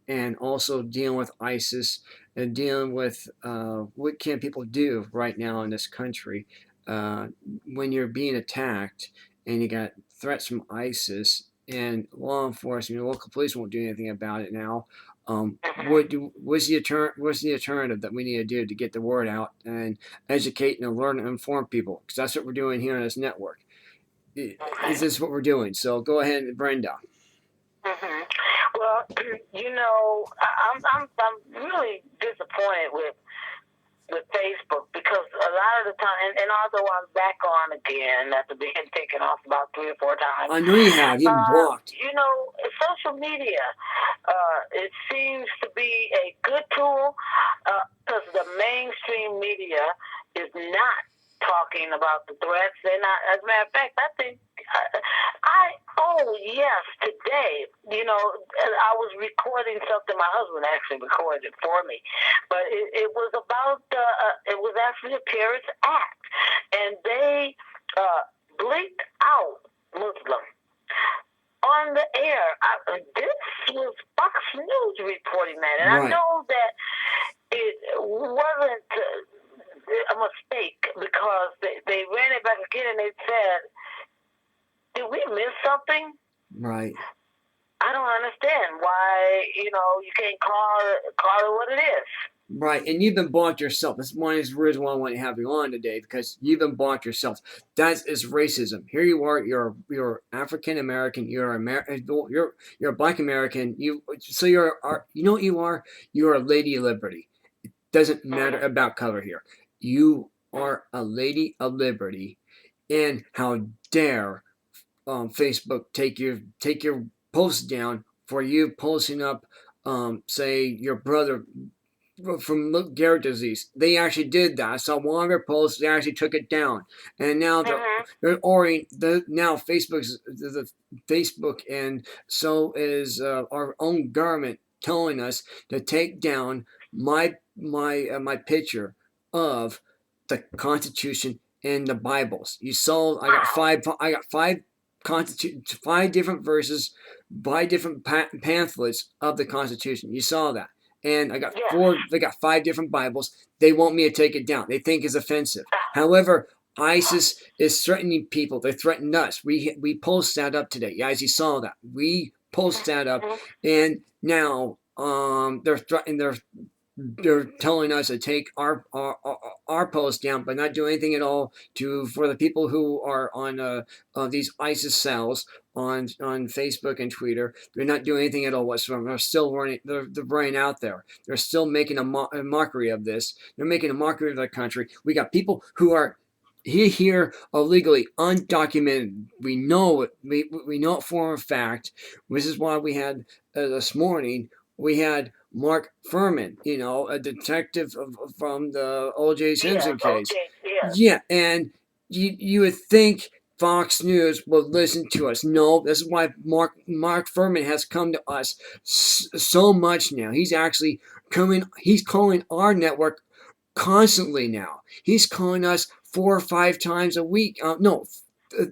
and also dealing with ISIS and dealing with what can people do right now in this country when you're being attacked and you got threats from ISIS and law enforcement, local police won't do anything about it now. What's the alternative that we need to do to get the word out and educate and learn and inform people? Because that's what we're doing here on this network. Is this what we're doing? So go ahead, Brenda. Mm-hmm. Well, I'm really disappointed with Facebook because a lot of the time, and although I'm back on again after being taken off about 3 or 4 times, I know you have. You've blocked. Social media, it seems to be a good tool because the mainstream media is not talking about the threats. They're not. As a matter of fact, I think today, I was recording something. My husband actually recorded it for me, but it was about it was actually a terrorist act, and they bleeped out Muslim on the air. This was Fox News reporting that, and right. I know that it wasn't a mistake because they ran it back again and they said, did we miss something? Right. I don't understand why, you can't call it what it is. Right, and you've been blocked yourself. That's one of the reasons why I want to have you on today, because you've been blocked yourself. That is racism. Here you are. You're African American. You're a Black American. You know what you are. You are a Lady of Liberty. It doesn't matter about color here. You are a Lady of Liberty, and how dare Facebook take your posts down for you posting up, say your brother from Garrett disease. They actually did that. I saw one of their posts. They actually took it down, and now now Facebook's the Facebook, and so is our own government telling us to take down my picture of the Constitution and the Bibles. You saw I got five different verses, 5 different pamphlets of the Constitution. You saw that. And I got they got 5 different Bibles. They want me to take it down. They think it's offensive. However, ISIS is threatening people. They threatened us. We post that up today. Guys, you saw that. We post that up, and now they're threatening. They're telling us to take our post down, but not do anything at all for the people who are on these ISIS cells on Facebook and Twitter. They're not doing anything at all whatsoever. They're still running. They're running out there. They're still making a mockery of this. They're making a mockery of the country. We got people who are here illegally, undocumented. We know it. We know it for a fact. This is why we had this morning. We had Mark Furman, a detective from the O.J. Simpson case. Yeah, and you would think Fox News would listen to us. No, this is why Mark Furman has come to us so much now. He's actually coming. He's calling our network constantly now. He's calling us 4 or 5 times a week.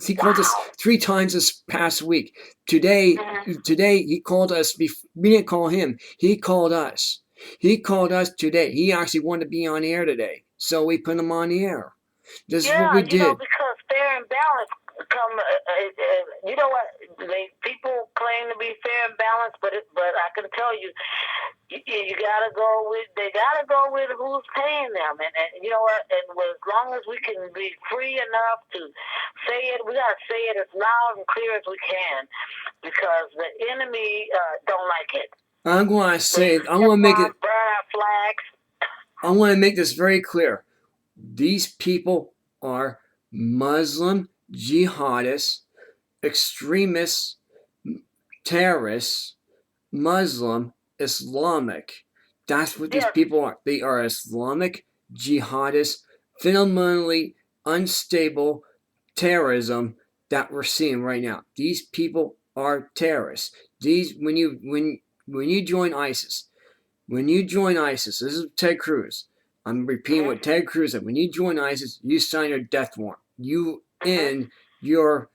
He called us 3 times this past week. Today he called us. We didn't call him. He called us. He called us today. He actually wanted to be on the air today, so we put him on the air. This is what we did. Because fair and balance come. You know what? People claim to be fair and balanced, but I can tell you. You gotta go with. They gotta go with who's paying them, and you know what? And as long as we can be free enough to say it, we gotta say it as loud and clear as we can, because the enemy don't like it. I'm going to say. I want to make it. Burn our flags. I want to make this very clear. These people are Muslim jihadists, extremists, terrorists, Muslim. Islamic. That's what these people are. They are Islamic jihadists, fundamentally unstable terrorism that we're seeing right now. These people are terrorists. When you join ISIS, this is Ted Cruz. I'm repeating what Ted Cruz said. When you join ISIS, you sign your death warrant. You end your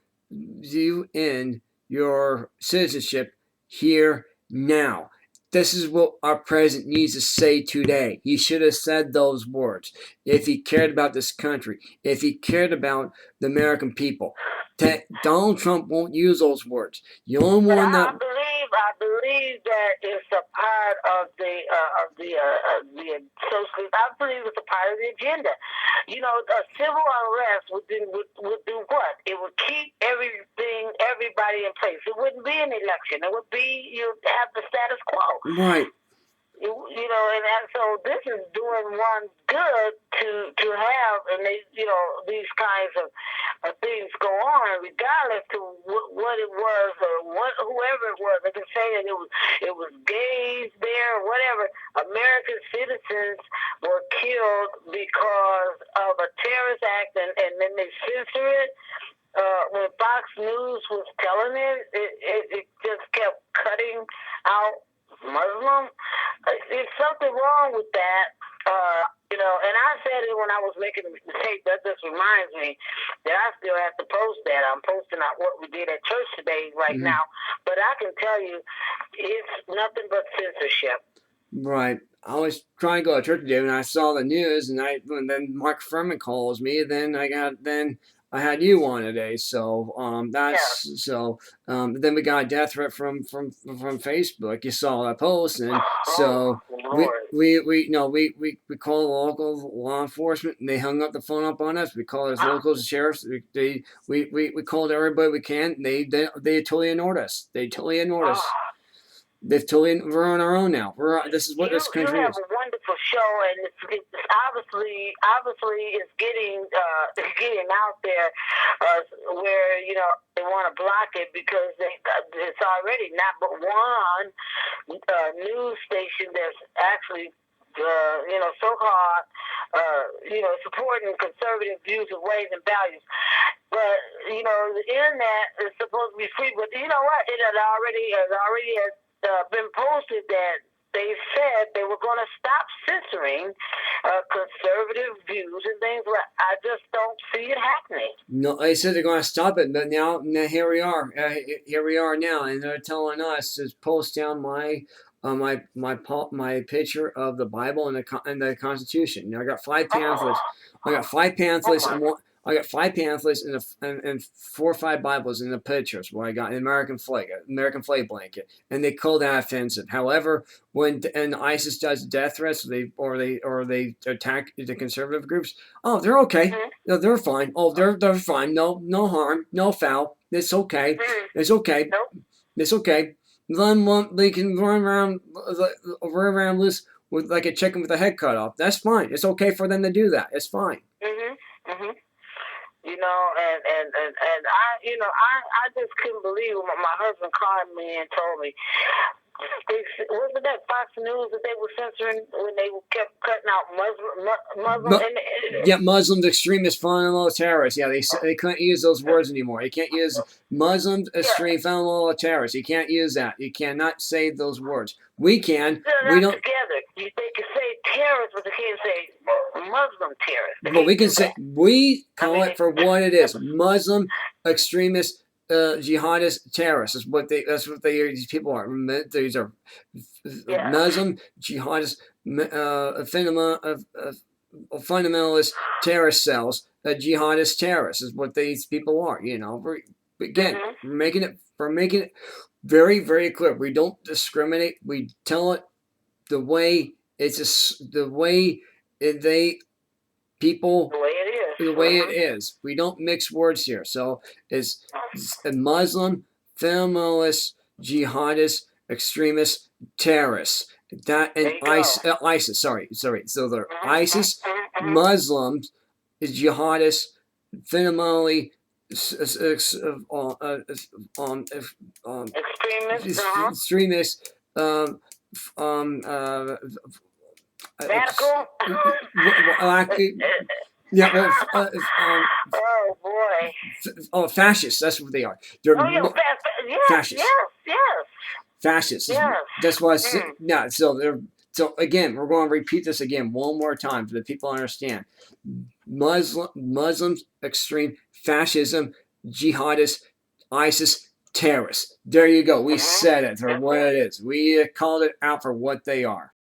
citizenship here now. This is what our president needs to say today. He should have said those words if he cared about this country, if he cared about the American people. Donald Trump won't use those words. The only But one that I believe that it's a part of the socialist. I believe it's a part of the agenda. You know, a civil unrest would do what? It would keep everybody in place. It wouldn't be an election. It would be you have the status quo. right. You know, and so this is doing one good to have, and they, you know, these kinds of things go on, regardless to what it was or whoever it was. They can say that it was gays there, whatever. American citizens were killed because of a terrorist act, and then they censor it. When Fox News was telling it just kept cutting out Muslim. There's something wrong with that, you know. And I said it when I was making the tape. That just reminds me that I still have to post that. I'm posting out what we did at church today right now. But I can tell you, it's nothing but censorship. Right. I was trying to go to church today when I saw the news, and then Mark Furman calls me. Then I had you on today, so then we got a death threat from Facebook. You saw that post, and so we called local law enforcement, and they hung up the phone up on us. We called as local sheriffs. We called everybody we can. And they totally ignored us. They've totally we're on our own now. This is what this country is. You have a wonderful show, and it's obviously it's getting out there where, you know, they want to block it because it's already not but one news station that's actually you know, so-called you know, supporting conservative views of ways and values. But, you know, the internet is supposed to be free, but you know what? It already has been posted that they said they were going to stop censoring conservative views and things. I just don't see it happening. No, they said they're going to stop it, but now here we are. Here we are now, and they're telling us to post down my picture of the Bible and the Constitution. You know, I got 5 pamphlets. I got 5 pamphlets and 4 or 5 Bibles in the pictures where I got an American flag blanket, and they call that offensive. However, when ISIS does death threats, or they attack the conservative groups, oh, they're okay. No, they're fine. Oh, they're fine. No harm. No foul. It's okay. It's okay. It's okay. Then they can run around loose with like a chicken with a head cut off. That's fine. It's okay for them to do that. It's fine. You know, and I, you know, I just couldn't believe when my husband called me and told me. Wasn't that Fox News that they were censoring when they kept cutting out Muslim? Muslims, extremist, fundamental terrorists. Yeah, they couldn't use those words anymore. You can't use Muslims, extreme, fundamental terrorists. You can't use that. You cannot say those words. We can. We don't. Together. They can say terrorists, but they can't say Muslim terrorists. But we can say, we call it for what it is: Muslim, extremist, jihadist terrorists. That's what these people are. These are Muslim jihadist fundamentalist terrorist cells. Jihadist terrorists is what these people are. You know, we're making it very, very clear. We don't discriminate. We tell it the way the way it is. We don't mix words here. So it's a Muslim, fundamentalist, jihadist, extremist, terrorists. That and ISIS. Sorry. So they're ISIS, Muslims, jihadists, fundamentally extremists. Radical. Oh boy. Fascists. That's what they are. They're fascists. Yes. Fascists. Yes. That's why. So again, we're going to repeat this again one more time so that people understand. Muslims, extreme fascism, jihadists, ISIS, Terrorists. There you go. We Mm-hmm. said it for That's what it. it is. We called it out for what they are.